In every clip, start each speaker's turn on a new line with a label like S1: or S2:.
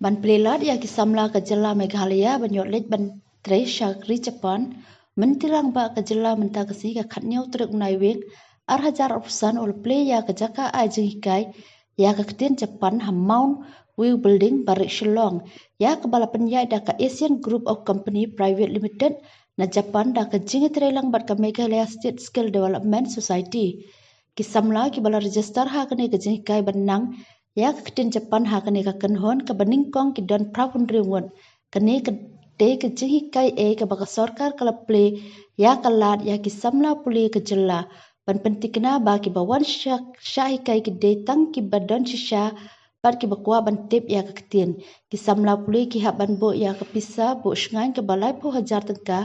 S1: Ban pelat ya ki samla ke jela Meghalaya ban yot lej ban tre shakri Japan mentirang ba ke jela menta kesi ke khatnyau truk nai wek ar hajar opsan ol play ya ke jaka ajing hikai ya ke ktien Japan Mount View Building barik Shillong ya ke bala penyai da ke Asian Group of Company Private Limited na Japan da ke jingi trelang bat ke Meghalaya State Skill Development Society ki samla ki bala register ha ke ne ke jing hikai benang ya ktien Japan ha kene ka kenhon ke bening kong ki don pravun riungun kene ke te ke jihi kai ke baka sarkar kala play ya kalat ya ki samla puli ke jela ban pentikna ba ki bawan shahi kai ki de tang ki badon shisha par ki bakwa ban tip ya ke ktien ki samla puli ki haban bo ya ke pisa bo shngan ke balai po hajar tengka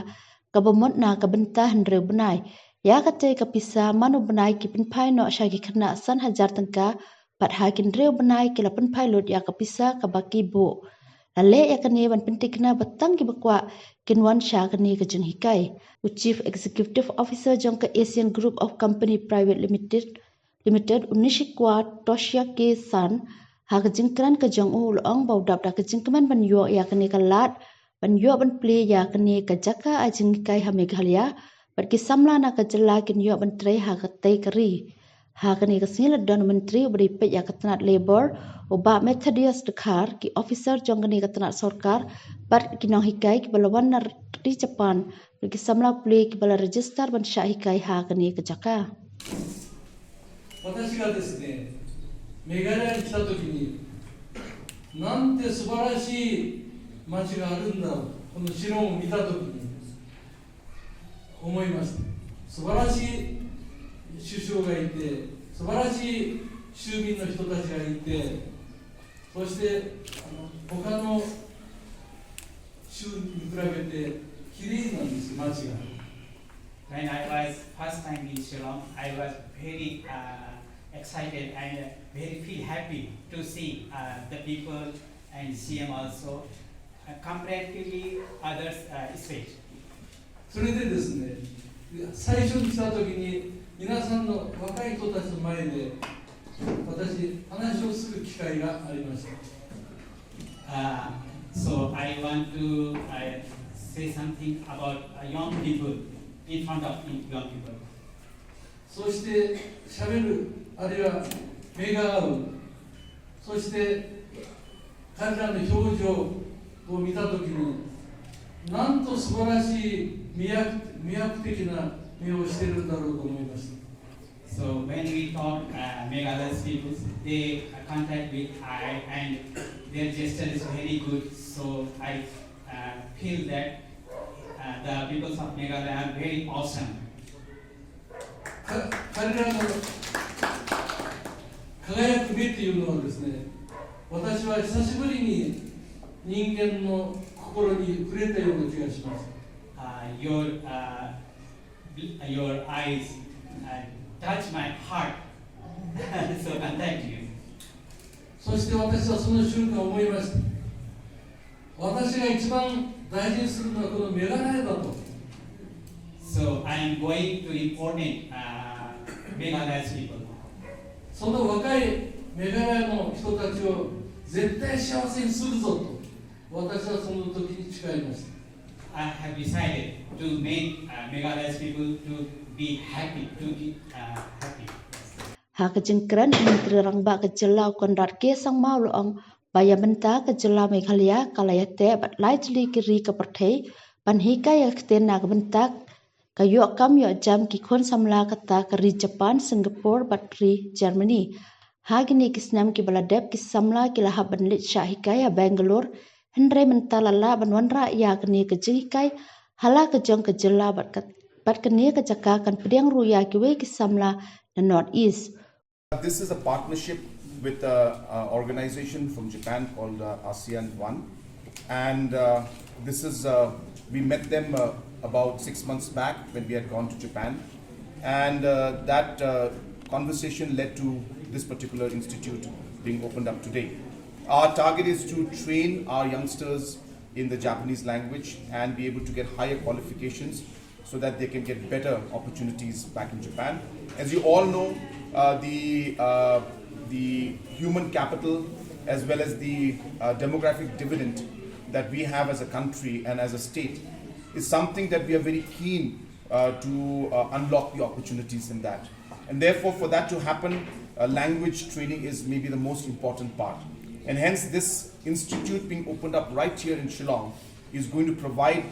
S1: ke bomot na ke bentah ndre benai ya kate ke pisa manu benai ki penpai no shagi kena san hajar tengka pat hakin reu benai ki lapan pilot ya ke pisa ke baki bo. Lale ya kene ban pentikna batang ki bakwa kinwan sha kene ke jeng hikai. U Chief Executive Officer jong ke Asian Group of Company Private Limited unishikwa Toshia ke san ha ke jengkran ke jong u ulong bau dap da ke jengkeman ban yo ya kene ke lat ban yo ban play ya kene ke jaka a jeng hikai ha Meghalaya bat ki samla na ke jela kin yo ban tre ha ke tei keri. Ha kani kasih don menteri beri pej ya ketenat labor uba Methodist dekhar ki officer jong kani ketenat sorkar bar kinong hikai ki balawan nar di Japan ki samla puli ki bala register ban sha hikai ha kani ke jaka.
S2: 私がですね、メガラに来たときに、なんて素晴らしい街があるんだろう、この城を見たときに思いました。素晴らしい首相がいて、素晴らしい州民の人たちがいて、そして他の州に比べてきれいなんです、街が。
S3: When I was first time in Shillong, I was very excited and very feel happy to see the people and CM also comparatively others state.
S2: それでですね、最初に来たときに皆さんの若い人たちの前で私話をする機会がありました。
S3: So I want to say something about young people in front of young people.
S2: そして喋る、あるいは目が合う、そして彼らの表情を見たときに、なんと素晴らしい魅惑的な目をしているんだろうと思いました。
S3: So when we talk Meghalaya people, they contact with eye and their gesture is very good. So I feel that the people of Meghalaya are very awesome.
S2: 彼らの輝く目というのはですね、私は久しぶりに人間の心に触れたような気がします。
S3: Your eyes touch my heart, so contact you.
S2: そして私はその瞬間思いました。私が一番大事にするのはこのメガラヤだと。
S3: So I am going to important Meghalaya people.
S2: その若いメガラヤの人たちを絶対幸せにするぞと、私はその時に誓いました。
S3: I have decided to make Meghalaya people to be happy, to be happy.
S1: Ha ke jengkran menteri rangba ke jela konrat ke sang mau loong baya benta ke jela Meghalaya kalaya te bat lai jeli kiri ke perthei ban hikai ya ktien na ke benta ka yo kam yo jam ki khon samla kata keri Japan, Singapore, Batri, Germany. Ha gini kisnam ki baladep ki samla ki lahab ban lit sha hikai ya Bangalore, hendrai mentalala ban wanra ya kini ke hikai hala ke jong ke jela bat kini ke jaka kan pediang ruya ki we ki samla the North East.
S4: This is a partnership with an organization from Japan called ASEAN One, and this is we met them about 6 months back when we had gone to Japan, and that conversation led to this particular institute being opened up today. Our target is to train our youngsters in the Japanese language and be able to get higher qualifications so that they can get better opportunities back in Japan. As you all know, the human capital as well as the demographic dividend that we have as a country and as a state is something that we are very keen to unlock the opportunities in that. And therefore, for that to happen, language training is maybe the most important part. And hence, this institute being opened up right here in Shillong is going to provide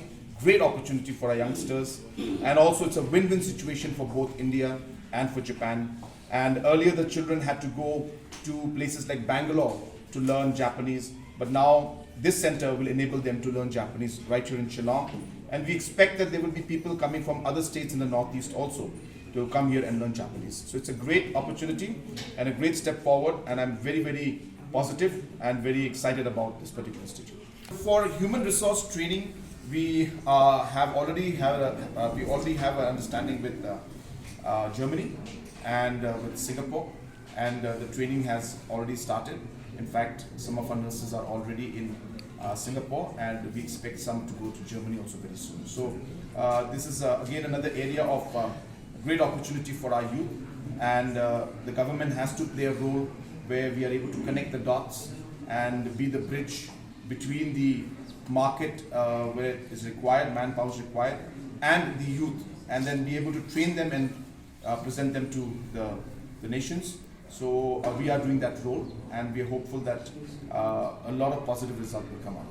S4: great opportunity for our youngsters. And also, it's a win-win situation for both India and for Japan. And earlier, the children had to go to places like Bangalore to learn Japanese. But now, this center will enable them to learn Japanese right here in Shillong. And we expect that there will be people coming from other states in the Northeast also to come here and learn Japanese. So it's a great opportunity and a great step forward, and I'm very, very positive and very excited about this particular institute. For human resource training, we already have an understanding with Germany and with Singapore, and the training has already started. In fact, some of our nurses are already in Singapore, and we expect some to go to Germany also very soon. So this is again another area of great opportunity for our youth, and the government has to play a role where we are able to connect the dots and be the bridge between the market where it is required, manpower is required, and the youth, and then be able to train them and present them to the nations. So we are doing that role, and we are hopeful that a lot of positive results will come out.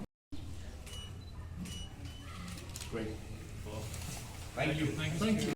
S4: Great.
S2: Thank you.